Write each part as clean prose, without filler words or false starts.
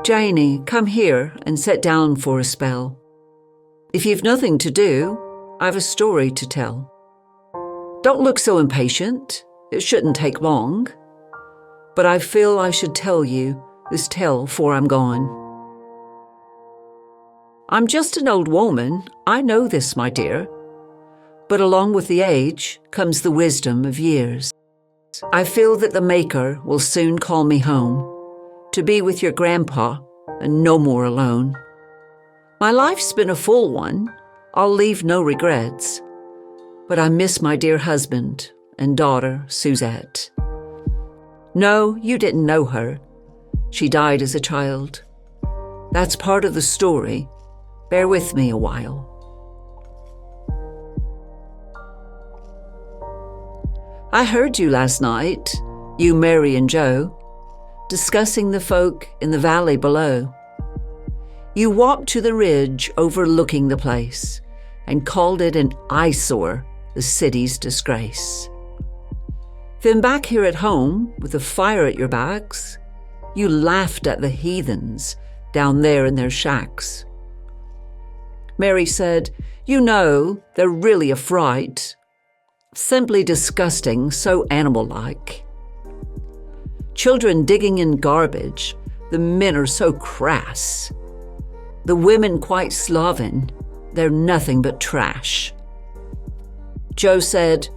Janey, come here and sit down for a spell. If you've nothing to do, I've a story to tell. Don't look so impatient. It shouldn't take long. But I feel I should tell you this tale 'fore I'm gone. I'm just an old woman, I know this, my dear. But along with the age comes the wisdom of years. I feel that the Maker will soon call me home, to be with your grandpa and no more alone. My life's been a full one, I'll leave no regrets. But I miss my dear husband and daughter, Suzette. No, you didn't know her. She died as a child. That's part of the story. Bear with me a while. I heard you last night, you, Mary and Joe, discussing the folk in the valley below. You walked to the ridge overlooking the place and called it an eyesore, the city's disgrace. Then back here at home, with a fire at your backs, you laughed at the heathens down there in their shacks. Mary said, you know, they're really a fright. Simply disgusting, so animal-like. Children digging in garbage, the men are so crass. The women quite sloven, they're nothing but trash. Joe said,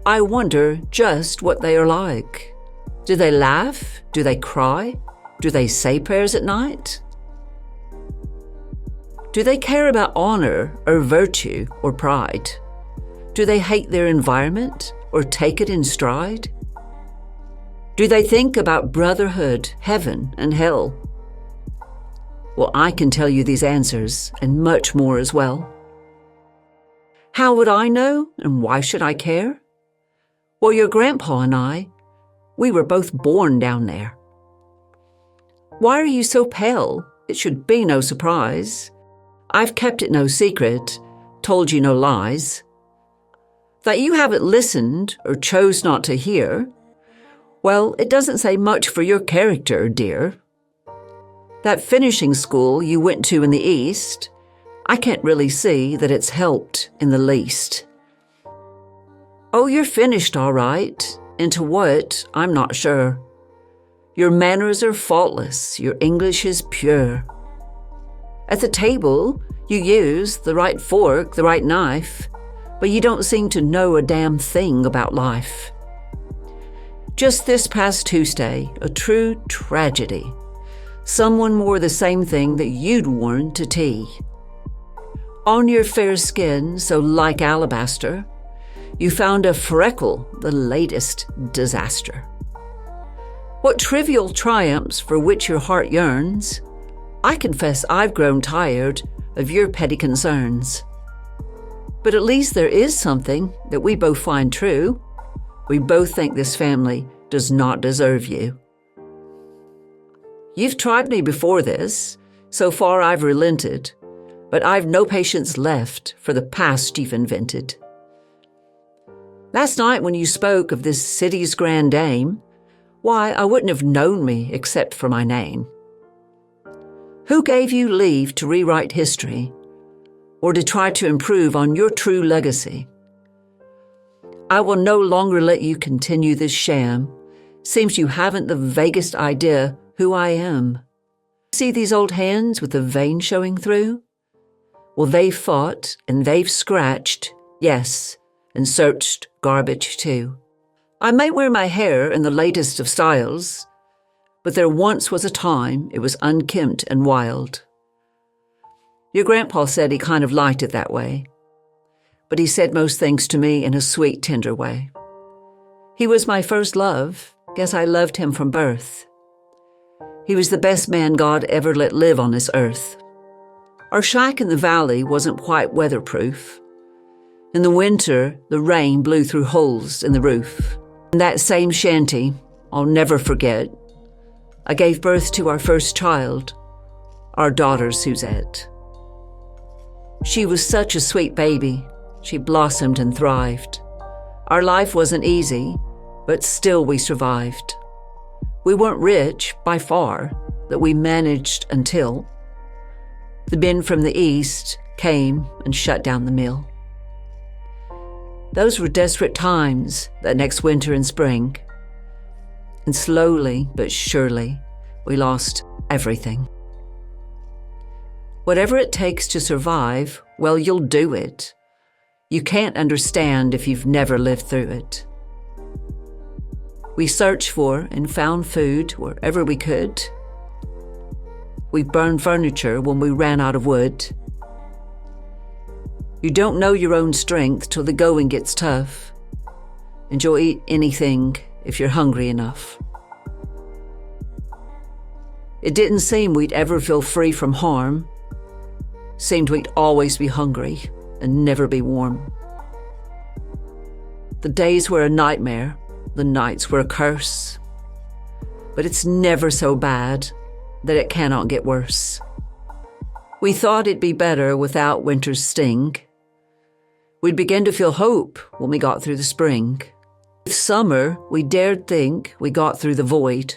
I wonder just what they are like. Do they laugh? Do they cry? Do they say prayers at night? Do they care about honor or virtue or pride? Do they hate their environment or take it in stride? Do they think about brotherhood, heaven, and hell? Well, I can tell you these answers and much more as well. How would I know, and why should I care? Well, your grandpa and I, we were both born down there. Why are you so pale? It should be no surprise. I've kept it no secret, told you no lies. That you haven't listened or chose not to hear, well, it doesn't say much for your character, dear. That finishing school you went to in the East, I can't really see that it's helped in the least. Oh, you're finished all right. Into what, I'm not sure. Your manners are faultless, your English is pure. At the table, you use the right fork, the right knife, but you don't seem to know a damn thing about life. Just this past Tuesday, a true tragedy. Someone wore the same thing that you'd worn to tea. On your fair skin, so like alabaster, you found a freckle, the latest disaster. What trivial triumphs for which your heart yearns, I confess I've grown tired of your petty concerns. But at least there is something that we both find true. We both think this family does not deserve you. You've tried me before this. So far I've relented, but I've no patience left for the past you've invented. Last night when you spoke of this city's grand dame, why, I wouldn't have known me except for my name. Who gave you leave to rewrite history, or to try to improve on your true legacy? I will no longer let you continue this sham. Seems you haven't the vaguest idea who I am. See these old hands with the vein showing through? Well, they've fought and they've scratched, yes, and searched garbage too. I may wear my hair in the latest of styles, but there once was a time it was unkempt and wild. Your grandpa said he kind of liked it that way, but he said most things to me in a sweet, tender way. He was my first love. Guess I loved him from birth. He was the best man God ever let live on this earth. Our shack in the valley wasn't quite weatherproof. In the winter, the rain blew through holes in the roof. In that same shanty, I'll never forget, I gave birth to our first child, our daughter Suzette. She was such a sweet baby. She blossomed and thrived. Our life wasn't easy, but still we survived. We weren't rich, by far, that we managed until the men from the east came and shut down the mill. Those were desperate times that next winter and spring, and slowly but surely we lost everything. Whatever it takes to survive, well, you'll do it. You can't understand if you've never lived through it. We searched for and found food wherever we could. We burned furniture when we ran out of wood. You don't know your own strength till the going gets tough, and you'll eat anything if you're hungry enough. It didn't seem we'd ever feel free from harm. Seemed we'd always be hungry and never be warm. The days were a nightmare, the nights were a curse. But it's never so bad that it cannot get worse. We thought it'd be better without winter's sting. We'd begin to feel hope when we got through the spring. With summer, we dared think we got through the void,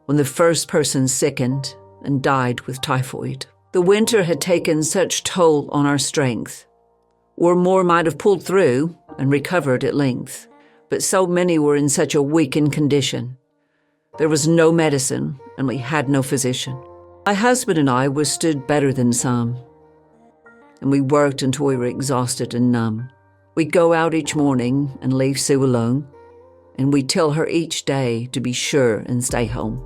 when the first person sickened and died with typhoid. The winter had taken such toll on our strength, or more might have pulled through and recovered at length. But so many were in such a weakened condition. There was no medicine, and we had no physician. My husband and I withstood better than some, and we worked until we were exhausted and numb. We'd go out each morning and leave Sue alone, and we'd tell her each day to be sure and stay home.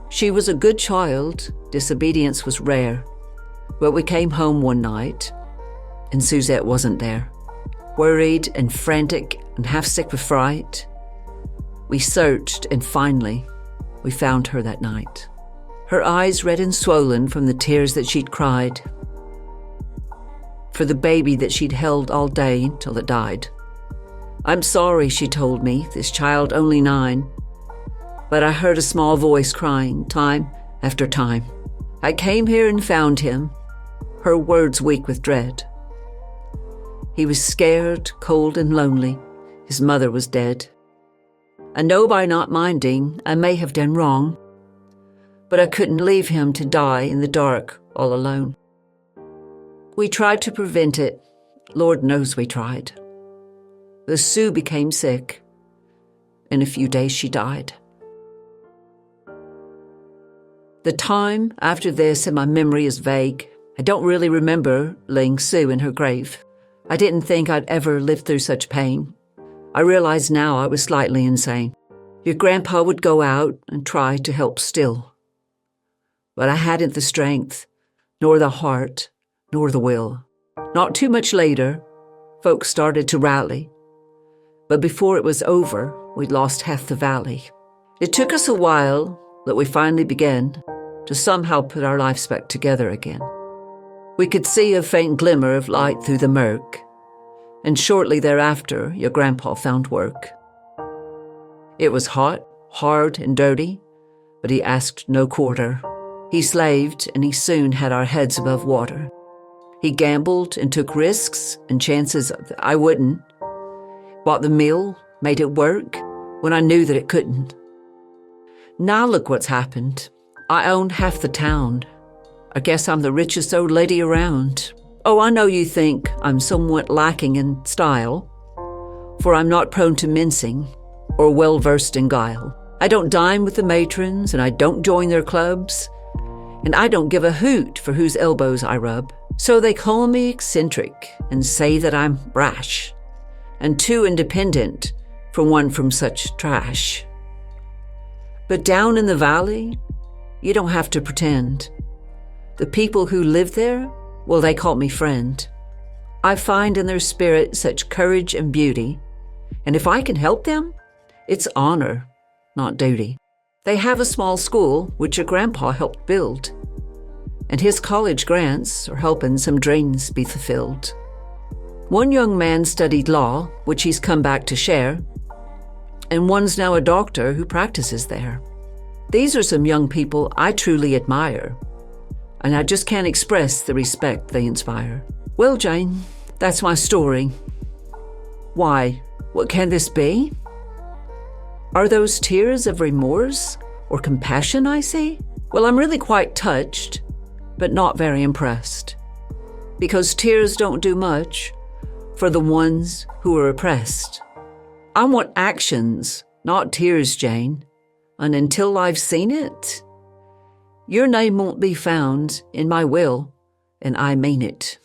She was a good child, disobedience was rare, but we came home one night, and Suzette wasn't there. Worried and frantic and half sick with fright, we searched, and finally, we found her that night. Her eyes red and swollen from the tears that she'd cried for the baby that she'd held all day till it died. "I'm sorry," she told me, "this child only 9. But I heard a small voice crying time after time. I came here and found him," her words weak with dread. He was scared, cold and lonely. His mother was dead. I know by not minding I may have done wrong, but I couldn't leave him to die in the dark all alone. We tried to prevent it. Lord knows we tried. The Sue became sick. In a few days she died. The time after this in my memory is vague. I don't really remember laying Sue in her grave. I didn't think I'd ever lived through such pain. I realize now I was slightly insane. Your grandpa would go out and try to help still. But I hadn't the strength, nor the heart, nor the will. Not too much later, folks started to rally. But before it was over, we'd lost half the valley. It took us a while, but we finally began to somehow put our lives back together again. We could see a faint glimmer of light through the murk, and shortly thereafter, your grandpa found work. It was hot, hard, and dirty, but he asked no quarter. He slaved, and he soon had our heads above water. He gambled and took risks and chances that I wouldn't. Bought the mill, made it work, when I knew that it couldn't. Now look what's happened. I own half the town. I guess I'm the richest old lady around. Oh, I know you think I'm somewhat lacking in style, for I'm not prone to mincing or well-versed in guile. I don't dine with the matrons, and I don't join their clubs, and I don't give a hoot for whose elbows I rub. So they call me eccentric and say that I'm brash and too independent for one from such trash. But down in the valley, you don't have to pretend. The people who live there, well, they call me friend. I find in their spirit such courage and beauty, and if I can help them, it's honor, not duty. They have a small school, which your grandpa helped build, and his college grants are helping some dreams be fulfilled. One young man studied law, which he's come back to share, and one's now a doctor who practices there. These are some young people I truly admire, and I just can't express the respect they inspire. Well, Jane, that's my story. Why, what can this be? Are those tears of remorse or compassion I see? Well, I'm really quite touched, but not very impressed. Because tears don't do much for the ones who are oppressed. I want actions, not tears, Jane. And until I've seen it, your name won't be found in my will, and I mean it.